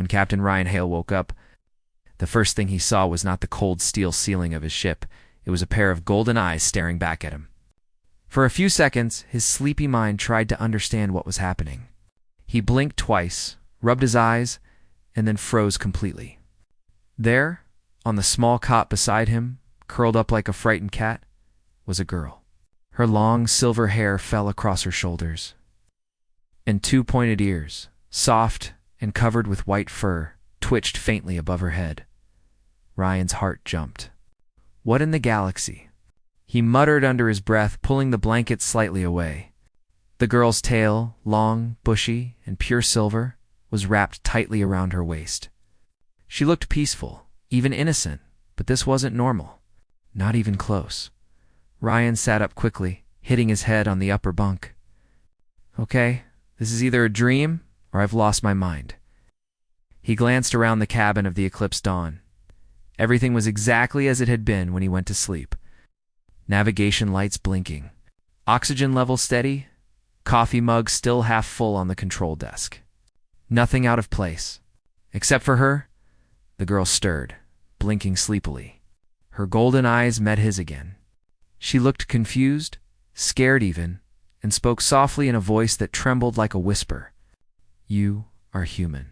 When Captain Ryan Hale woke up, the first thing he saw was not the cold steel ceiling of his ship. It was a pair of golden eyes staring back at him. For a few seconds, his sleepy mind tried to understand what was happening. He blinked twice, rubbed his eyes, and then froze completely. There, on the small cot beside him, curled up like a frightened cat, was a girl. Her long silver hair fell across her shoulders, and two pointed ears, soft and covered with white fur, twitched faintly above her head. Ryan's heart jumped. What in the galaxy? He muttered under his breath, pulling the blanket slightly away. The girl's tail, long, bushy, and pure silver, was wrapped tightly around her waist. She looked peaceful, even innocent, but this wasn't normal. Not even close. Ryan sat up quickly, hitting his head on the upper bunk. Okay, this is either a dream or I've lost my mind. He glanced around the cabin of the Eclipse Dawn. Everything was exactly as it had been when he went to sleep. Navigation lights blinking. Oxygen level steady. Coffee mug still half full on the control desk. Nothing out of place. Except for her, the girl stirred, blinking sleepily. Her golden eyes met his again. She looked confused, scared even, and spoke softly in a voice that trembled like a whisper. You are human.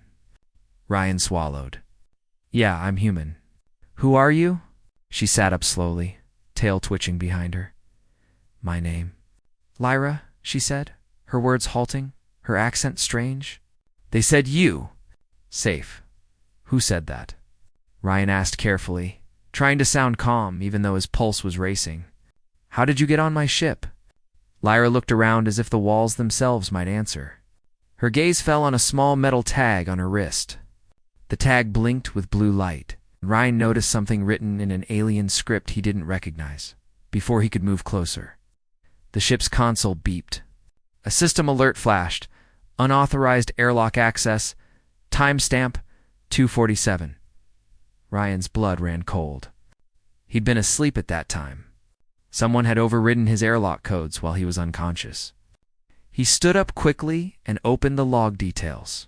Ryan swallowed. Yeah, I'm human. Who are you? She sat up slowly, tail twitching behind her. My name. Lyra, she said, her words halting, her accent strange. They said you. Safe. Who said that? Ryan asked carefully, trying to sound calm even though his pulse was racing. How did you get on my ship? Lyra looked around as if the walls themselves might answer. Her gaze fell on a small metal tag on her wrist. The tag blinked with blue light. Ryan noticed something written in an alien script he didn't recognize, before he could move closer. The ship's console beeped. A system alert flashed. Unauthorized airlock access. Timestamp 2:47. Ryan's blood ran cold. He'd been asleep at that time. Someone had overridden his airlock codes while he was unconscious. He stood up quickly and opened the log details.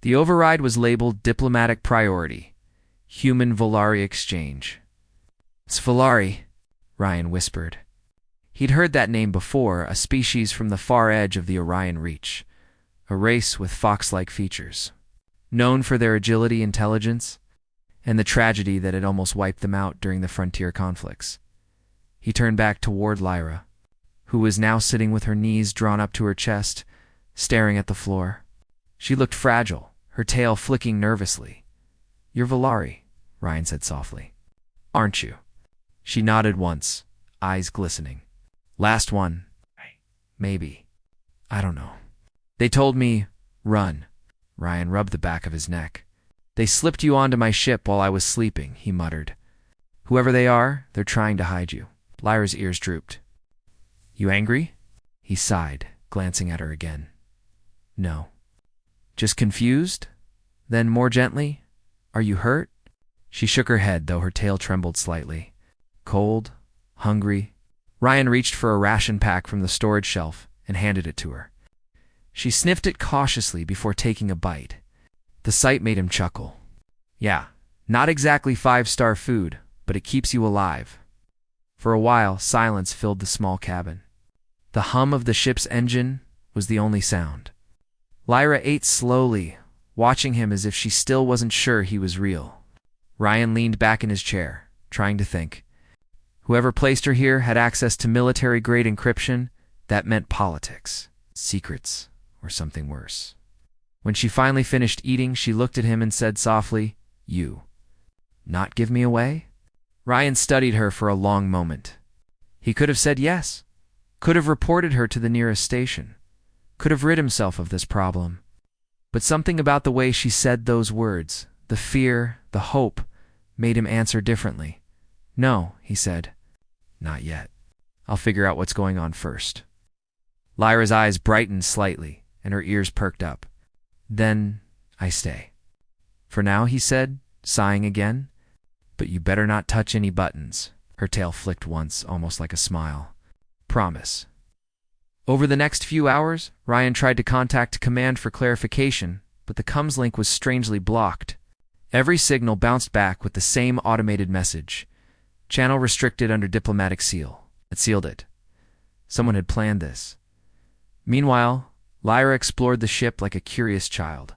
The override was labeled Diplomatic Priority. Human Volari Exchange. It's Volari, Ryan whispered. He'd heard that name before, a species from the far edge of the Orion Reach, a race with fox-like features, known for their agility, intelligence, and the tragedy that had almost wiped them out during the frontier conflicts. He turned back toward Lyra, who was now sitting with her knees drawn up to her chest, staring at the floor. She looked fragile, her tail flicking nervously. You're Volari, Ryan said softly. Aren't you? She nodded once, eyes glistening. Last one. Maybe. I don't know. They told me, run. Ryan rubbed the back of his neck. They slipped you onto my ship while I was sleeping, he muttered. Whoever they are, they're trying to hide you. Lyra's ears drooped. You angry? He sighed, glancing at her again. No. Just confused? Then more gently, are you hurt? She shook her head, though her tail trembled slightly. Cold, hungry. Ryan reached for a ration pack from the storage shelf and handed it to her. She sniffed it cautiously before taking a bite. The sight made him chuckle. Yeah, not exactly 5-star food, but it keeps you alive. For a while, silence filled the small cabin. The hum of the ship's engine was the only sound. Lyra ate slowly, watching him as if she still wasn't sure he was real. Ryan leaned back in his chair, trying to think. Whoever placed her here had access to military-grade encryption. That meant politics, secrets, or something worse. When she finally finished eating, she looked at him and said softly, You. Not give me away? Ryan studied her for a long moment. He could have said yes, could have reported her to the nearest station, could have rid himself of this problem. But something about the way she said those words, the fear, the hope, made him answer differently. No, he said. Not yet. I'll figure out what's going on first. Lyra's eyes brightened slightly, and her ears perked up. Then I stay. For now, he said, sighing again. But you better not touch any buttons. Her tail flicked once, almost like a smile. Promise. Over the next few hours, Ryan tried to contact command for clarification, but but the comms link was strangely blocked. Every signal bounced back with the same automated message. Channel restricted under diplomatic seal. It sealed it. Someone had planned this. Meanwhile, Lyra explored the ship like a curious child.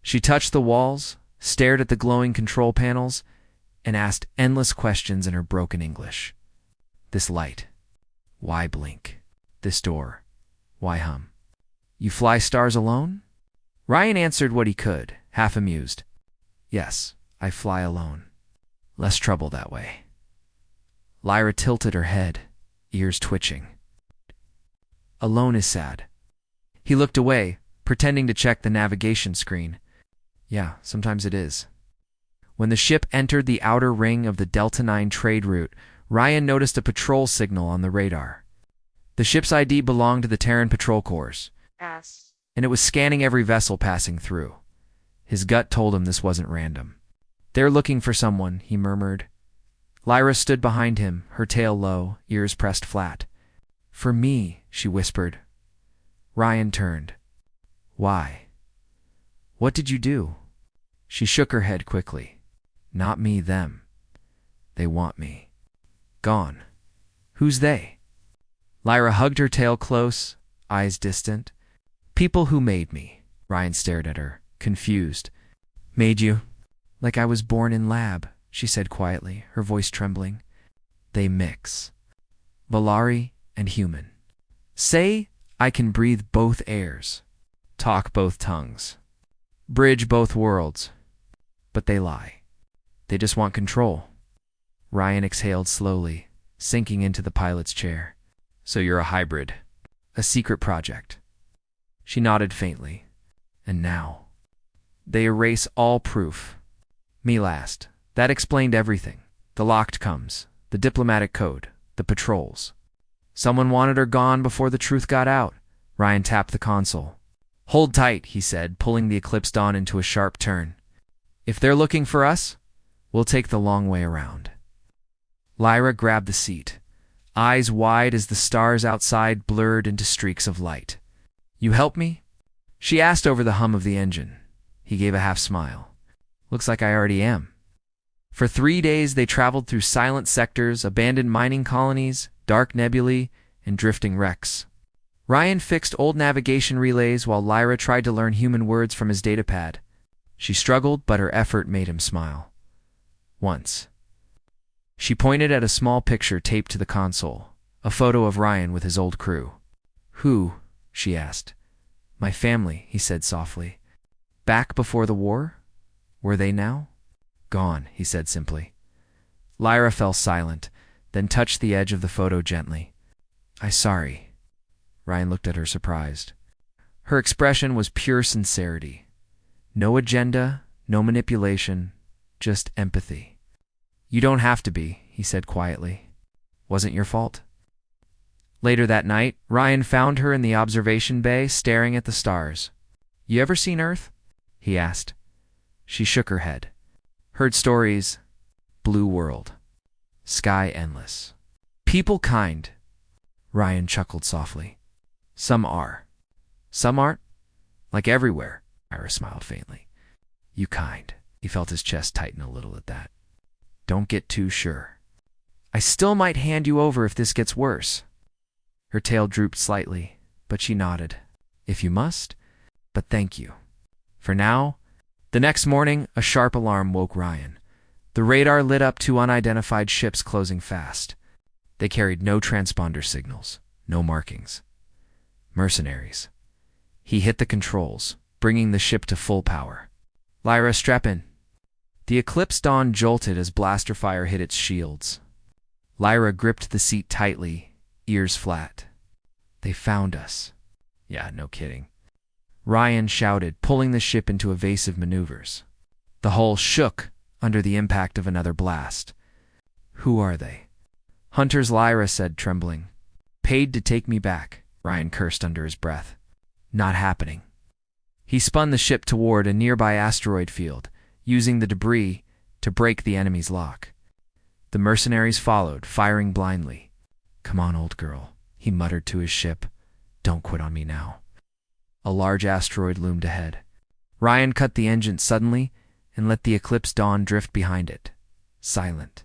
She touched the walls, stared at the glowing control panels, and asked endless questions in her broken English. This light. Why blink? This door. Why hum? You fly stars alone? Ryan answered what he could, half amused. Yes, I fly alone. Less trouble that way. Lyra tilted her head, ears twitching. Alone is sad. He looked away, pretending to check the navigation screen. Yeah, sometimes it is. When the ship entered the outer ring of the Delta 9 trade route, Ryan noticed a patrol signal on the radar. The ship's ID belonged to the Terran Patrol Corps, and it was scanning every vessel passing through. His gut told him this wasn't random. They're looking for someone, he murmured. Lyra stood behind him, her tail low, ears pressed flat. For me, she whispered. Ryan turned. Why? What did you do? She shook her head quickly. Not me, them. They want me. Gone. Who's they? Lyra hugged her tail close, eyes distant. People who made me. Ryan stared at her, confused. Made you? Like I was born in lab, she said quietly, her voice trembling. They mix. Valari and human. Say I can breathe both airs, talk both tongues, bridge both worlds. But they lie. They just want control. Ryan exhaled slowly, sinking into the pilot's chair. So you're a hybrid. A secret project. She nodded faintly. And now? They erase all proof. Me last. That explained everything. The locked comes, the diplomatic code, the patrols. Someone wanted her gone before the truth got out. Ryan tapped the console. Hold tight, he said, pulling the Eclipse Dawn into a sharp turn. If they're looking for us, we'll take the long way around. Lyra grabbed the seat, eyes wide as the stars outside blurred into streaks of light. You help me? She asked over the hum of the engine. He gave a half smile. Looks like I already am. For 3 days they traveled through silent sectors, abandoned mining colonies, dark nebulae, and drifting wrecks. Ryan fixed old navigation relays while Lyra tried to learn human words from his datapad. She struggled, but her effort made him smile. Once. She pointed at a small picture taped to the console, a photo of Ryan with his old crew. Who? She asked. My family, he said softly. Back before the war? Were they now? Gone, he said simply. Lyra fell silent, then touched the edge of the photo gently. I'm sorry. Ryan looked at her surprised. Her expression was pure sincerity. No agenda, no manipulation, just empathy. You don't have to be, he said quietly. Wasn't your fault. Later that night, Ryan found her in the observation bay staring at the stars. You ever seen Earth? He asked. She shook her head. Heard stories. Blue world. Sky endless. People kind. Ryan chuckled softly. Some are. Some aren't. Like everywhere. Ira smiled faintly. You kind. He felt his chest tighten a little at that. Don't get too sure. I still might hand you over if this gets worse. Her tail drooped slightly, but she nodded. If you must, but thank you. For now. The next morning, a sharp alarm woke Ryan. The radar lit up 2 unidentified ships closing fast. They carried no transponder signals, no markings. Mercenaries. He hit the controls, bringing the ship to full power. Lyra, strap in. The Eclipse Dawn jolted as blaster fire hit its shields. Lyra gripped the seat tightly, ears flat. They found us. Yeah, no kidding. Ryan shouted, pulling the ship into evasive maneuvers. The hull shook under the impact of another blast. Who are they? Hunters, Lyra said, trembling. Paid to take me back, Ryan cursed under his breath. Not happening. He spun the ship toward a nearby asteroid field, using the debris to break the enemy's lock. The mercenaries followed, firing blindly. Come on, old girl, he muttered to his ship. Don't quit on me now. A large asteroid loomed ahead. Ryan cut the engine suddenly and let the eclipsed dawn drift behind it, silent.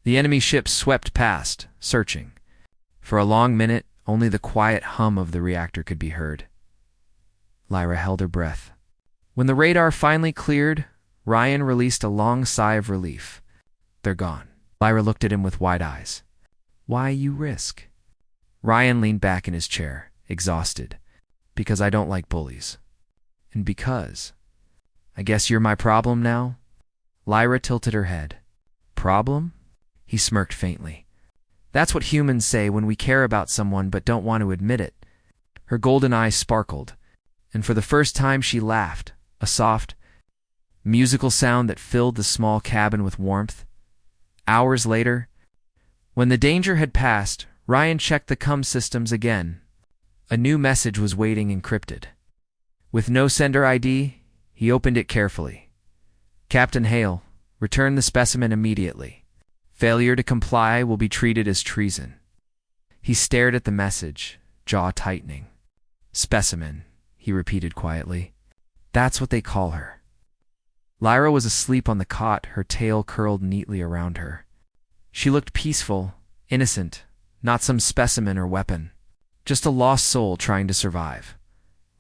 The enemy ships swept past, searching. For a long minute, only the quiet hum of the reactor could be heard. Lyra held her breath. When the radar finally cleared, Ryan released a long sigh of relief. They're gone. Lyra looked at him with wide eyes. Why you risk? Ryan leaned back in his chair, exhausted. Because I don't like bullies. And because... I guess you're my problem now? Lyra tilted her head. Problem? He smirked faintly. That's what humans say when we care about someone but don't want to admit it. Her golden eyes sparkled, and for the first time she laughed, a soft, musical sound that filled the small cabin with warmth. Hours later, when the danger had passed, Ryan checked the comm systems again. A new message was waiting encrypted. With no sender ID, he opened it carefully. Captain Hale, return the specimen immediately. Failure to comply will be treated as treason. He stared at the message, jaw tightening. Specimen, he repeated quietly. That's what they call her. Lyra was asleep on the cot, her tail curled neatly around her. She looked peaceful, innocent, not some specimen or weapon. Just a lost soul trying to survive.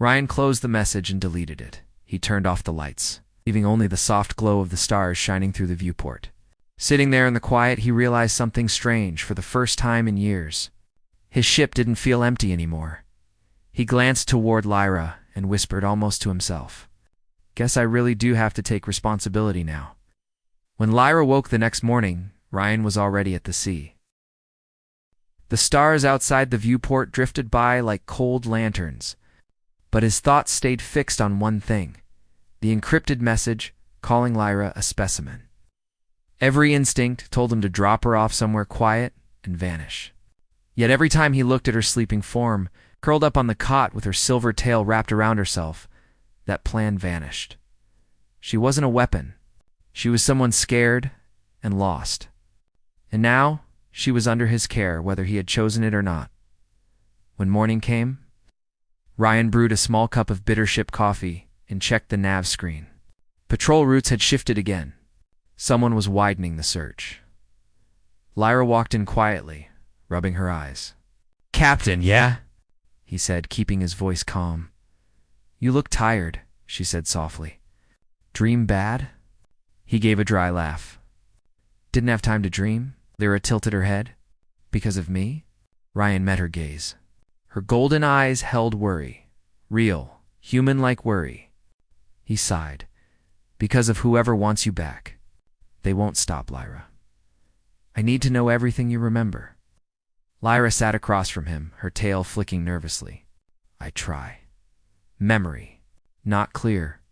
Ryan closed the message and deleted it. He turned off the lights, leaving only the soft glow of the stars shining through the viewport. Sitting there in the quiet, he realized something strange for the first time in years. His ship didn't feel empty anymore. He glanced toward Lyra and whispered almost to himself, Guess I really do have to take responsibility now. When Lyra woke the next morning, Ryan was already at the sea. The stars outside the viewport drifted by like cold lanterns, but his thoughts stayed fixed on one thing, the encrypted message calling Lyra a specimen. Every instinct told him to drop her off somewhere quiet and vanish. Yet every time he looked at her sleeping form, curled up on the cot with her silver tail wrapped around herself, that plan vanished. She wasn't a weapon. She was someone scared and lost. And now, she was under his care, whether he had chosen it or not. When morning came, Ryan brewed a small cup of bittership coffee and checked the nav screen. Patrol routes had shifted again. Someone was widening the search. Lyra walked in quietly, rubbing her eyes. Captain, yeah? He said, keeping his voice calm. You look tired, she said softly. Dream bad? He gave a dry laugh. Didn't have time to dream? Lyra tilted her head. Because of me? Ryan met her gaze. Her golden eyes held worry. Real, human-like worry. He sighed. Because of whoever wants you back. They won't stop, Lyra. I need to know everything you remember. Lyra sat across from him, her tail flicking nervously. I try. Memory. Not clear.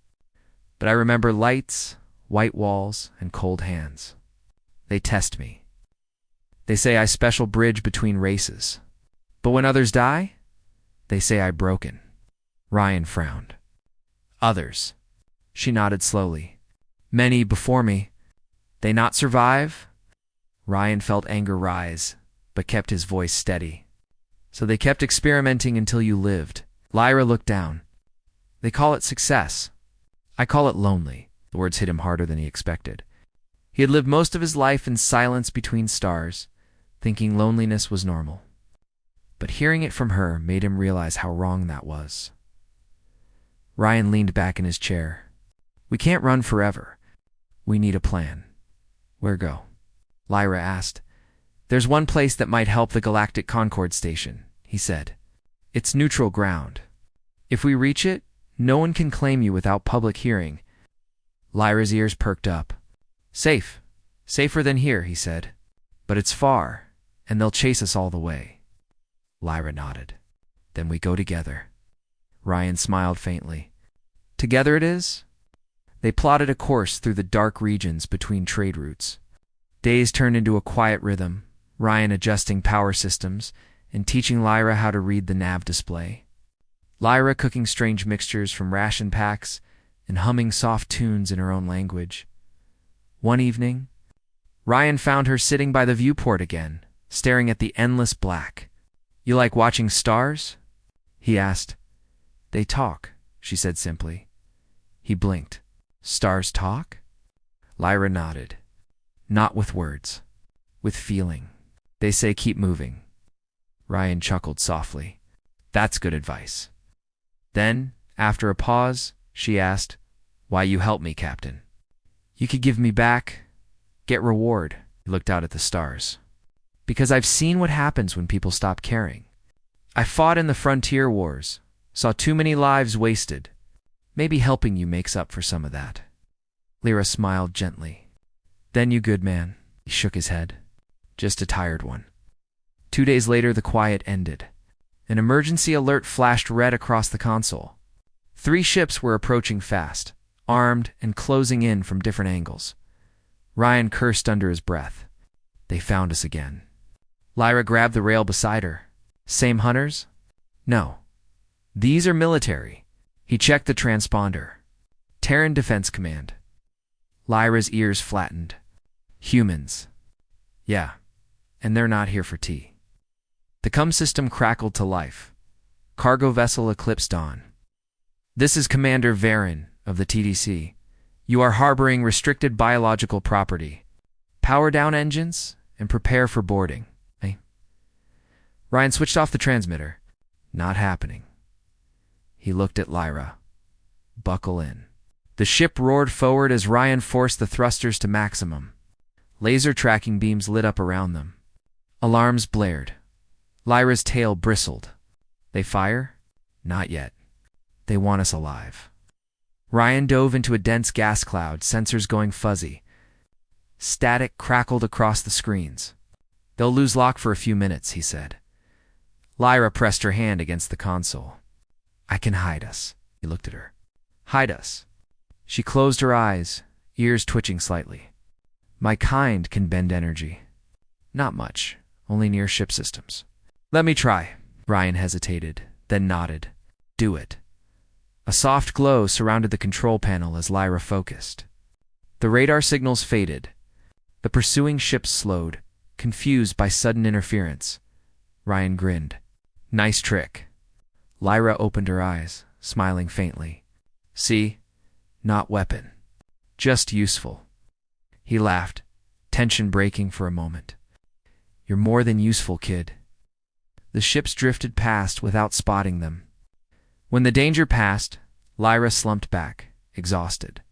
But I remember lights, white walls, and cold hands. They test me. They say I special bridge between races. But when others die, they say I broken. Ryan frowned. Others. She nodded slowly. Many before me. They not survive? Ryan felt anger rise, but kept his voice steady. So they kept experimenting until you lived. Lyra looked down. They call it success. I call it lonely. The words hit him harder than he expected. He had lived most of his life in silence between stars, thinking loneliness was normal. But hearing it from her made him realize how wrong that was. Ryan leaned back in his chair. We can't run forever. We need a plan. Where go? Lyra asked. There's one place that might help the Galactic Concord Station, he said. It's neutral ground. If we reach it, no one can claim you without public hearing. Lyra's ears perked up. Safe. Safer than here, he said. But it's far, and they'll chase us all the way. Lyra nodded. Then we go together. Ryan smiled faintly. Together it is? They plotted a course through the dark regions between trade routes. Days turned into a quiet rhythm, Ryan adjusting power systems and teaching Lyra how to read the nav display. Lyra cooking strange mixtures from ration packs and humming soft tunes in her own language. One evening, Ryan found her sitting by the viewport again, staring at the endless black. You like watching stars? He asked. They talk, she said simply. He blinked. Stars talk? Lyra nodded. Not with words. With feeling. They say keep moving. Ryan chuckled softly. That's good advice. Then, after a pause, she asked, Why you help me, Captain? You could give me back, get reward. He looked out at the stars. Because I've seen what happens when people stop caring. I fought in the frontier wars, saw too many lives wasted. Maybe helping you makes up for some of that. Lyra smiled gently. Then you good man. He shook his head. Just a tired one. 2 days later, the quiet ended. An emergency alert flashed red across the console. 3 ships were approaching fast, armed and closing in from different angles. Ryan cursed under his breath. They found us again. Lyra grabbed the rail beside her. Same hunters? No. These are military. He checked the transponder. Terran Defense Command. Lyra's ears flattened. Humans. Yeah, and they're not here for tea. The comm system crackled to life. Cargo vessel Eclipse Dawn. This is Commander Varen of the TDC. You are harboring restricted biological property. Power down engines and prepare for boarding. Eh? Ryan switched off the transmitter. Not happening. He looked at Lyra. Buckle in. The ship roared forward as Ryan forced the thrusters to maximum. Laser tracking beams lit up around them. Alarms blared. Lyra's tail bristled. They fire? Not yet. They want us alive. Ryan dove into a dense gas cloud, sensors going fuzzy. Static crackled across the screens. They'll lose lock for a few minutes, he said. Lyra pressed her hand against the console. I can hide us. He looked at her. Hide us. She closed her eyes, ears twitching slightly. My kind can bend energy. Not much, only near ship systems. Let me try. Ryan hesitated, then nodded. Do it. A soft glow surrounded the control panel as Lyra focused. The radar signals faded. The pursuing ships slowed, confused by sudden interference. Ryan grinned. Nice trick. Lyra opened her eyes, smiling faintly. See? Not weapon. Just useful. He laughed, tension breaking for a moment. You're more than useful, kid. The ships drifted past without spotting them. When the danger passed, Lyra slumped back, exhausted.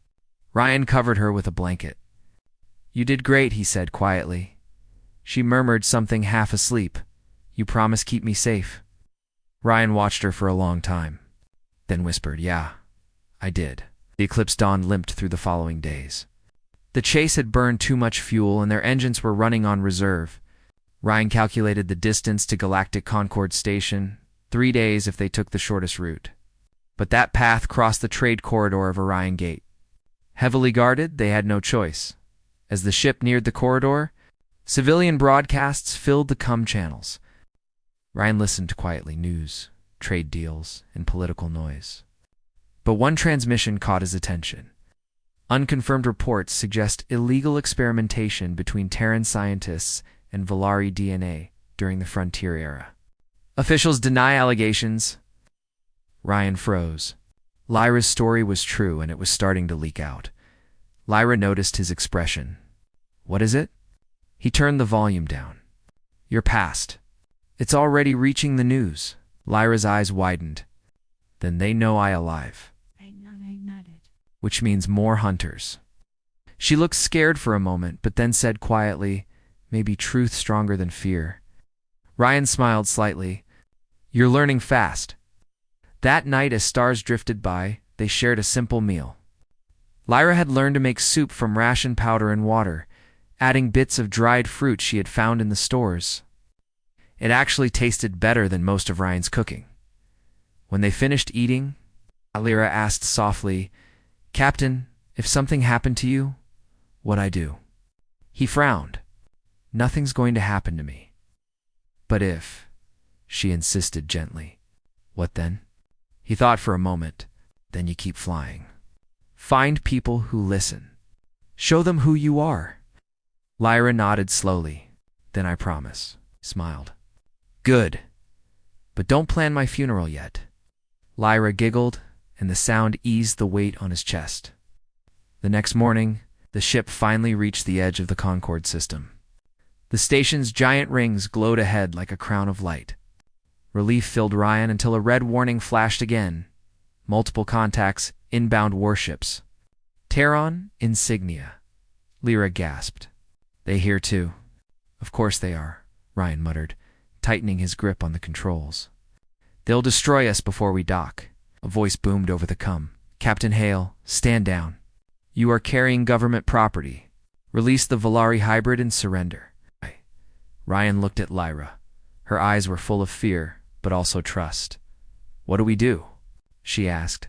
Ryan covered her with a blanket. You did great, he said quietly. She murmured something half asleep. You promise keep me safe. Ryan watched her for a long time, then whispered, Yeah, I did. The Eclipse Dawn limped through the following days. The chase had burned too much fuel and their engines were running on reserve. Ryan calculated the distance to Galactic Concord Station, 3 days if they took the shortest route. But that path crossed the trade corridor of Orion Gate. Heavily guarded, they had no choice. As the ship neared the corridor, civilian broadcasts filled the comm channels. Ryan listened to quietly news, trade deals, and political noise. But one transmission caught his attention. Unconfirmed reports suggest illegal experimentation between Terran scientists and Valari DNA during the Frontier era. Officials deny allegations. Ryan froze. Lyra's story was true and it was starting to leak out. Lyra noticed his expression. What is it? He turned the volume down. You're past. It's already reaching the news. Lyra's eyes widened. Then they know I alive. I nodded. Which means more hunters. She looked scared for a moment, but then said quietly, maybe truth stronger than fear. Ryan smiled slightly. You're learning fast. That night as stars drifted by, they shared a simple meal. Lyra had learned to make soup from ration powder and water, adding bits of dried fruit she had found in the stores. It actually tasted better than most of Ryan's cooking. When they finished eating, Lyra asked softly, Captain, if something happened to you, what'd I do? He frowned. Nothing's going to happen to me. But if, she insisted gently. What then? He thought for a moment. Then you keep flying. Find people who listen. Show them who you are. Lyra nodded slowly. Then I promise. Smiled. Good. But don't plan my funeral yet. Lyra giggled and the sound eased the weight on his chest. The next morning, the ship finally reached the edge of the Concorde system. The station's giant rings glowed ahead like a crown of light. Relief filled Ryan until a red warning flashed again. Multiple contacts, inbound warships. Terran insignia. Lyra gasped. They here too. Of course they are, Ryan muttered, tightening his grip on the controls. They'll destroy us before we dock. A voice boomed over the comm. Captain Hale, stand down. You are carrying government property. Release the Volari hybrid and surrender. Ryan looked at Lyra. Her eyes were full of fear, but also trust. What do we do? She asked.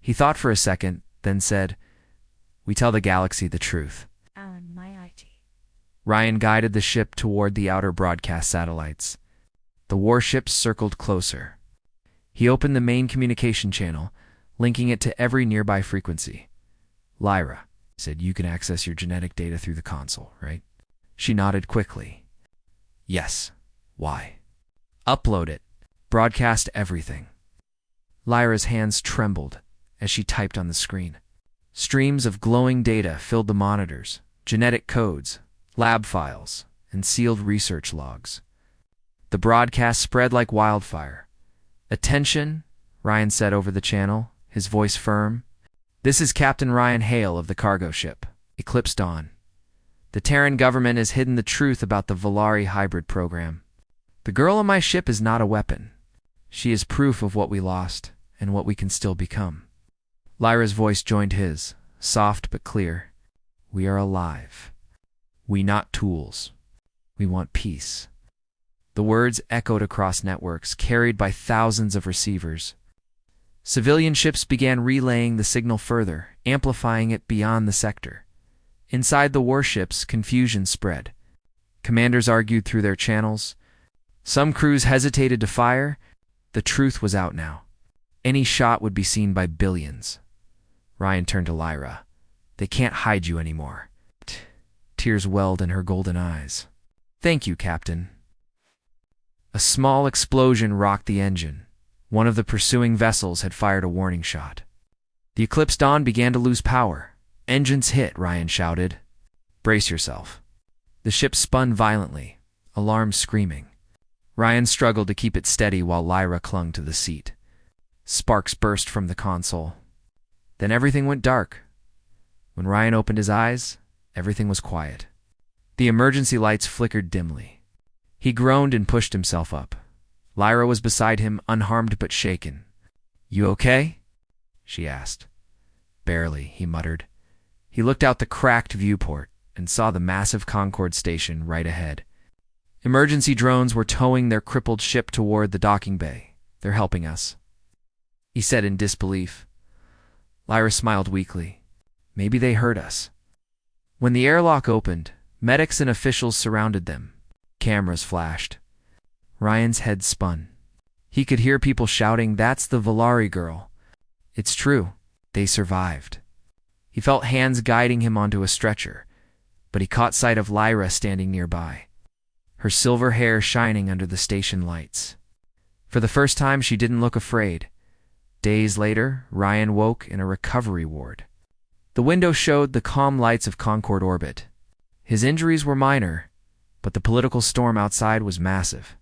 He thought for a second, then said, We tell the galaxy the truth. Ryan guided the ship toward the outer broadcast satellites. The warships circled closer. He opened the main communication channel, linking it to every nearby frequency. Lyra said, You can access your genetic data through the console, right? She nodded quickly. Yes. Why? Upload it. Broadcast everything. Lyra's hands trembled as she typed on the screen. Streams of glowing data filled the monitors, genetic codes, lab files, and sealed research logs. The broadcast spread like wildfire. Attention, Ryan said over the channel, his voice firm. This is Captain Ryan Hale of the cargo ship, Eclipse Dawn. The Terran government has hidden the truth about the Volari hybrid program. The girl on my ship is not a weapon. She is proof of what we lost and what we can still become. Lyra's voice joined his, soft but clear. We are alive. We not tools. We want peace. The words echoed across networks, carried by thousands of receivers. Civilian ships began relaying the signal further, amplifying it beyond the sector. Inside the warships, confusion spread. Commanders argued through their channels. Some crews hesitated to fire. The truth was out now. Any shot would be seen by billions. Ryan turned to Lyra. They can't hide you anymore. Tears welled in her golden eyes. Thank you, Captain. A small explosion rocked the engine. One of the pursuing vessels had fired a warning shot. The Eclipse Dawn began to lose power. Engines hit, Ryan shouted. Brace yourself. The ship spun violently, alarms screaming. Ryan struggled to keep it steady while Lyra clung to the seat. Sparks burst from the console. Then everything went dark. When Ryan opened his eyes, everything was quiet. The emergency lights flickered dimly. He groaned and pushed himself up. Lyra was beside him, unharmed but shaken. You okay? She asked. Barely, he muttered. He looked out the cracked viewport and saw the massive Concorde station right ahead. Emergency drones were towing their crippled ship toward the docking bay. They're helping us, he said in disbelief. Lyra smiled weakly. Maybe they heard us. When the airlock opened, medics and officials surrounded them. Cameras flashed. Ryan's head spun. He could hear people shouting, That's the Volari girl. It's true. They survived. He felt hands guiding him onto a stretcher, but he caught sight of Lyra standing nearby, her silver hair shining under the station lights. For the first time, she didn't look afraid. Days later, Ryan woke in a recovery ward. The window showed the calm lights of Concorde orbit. His injuries were minor, but the political storm outside was massive.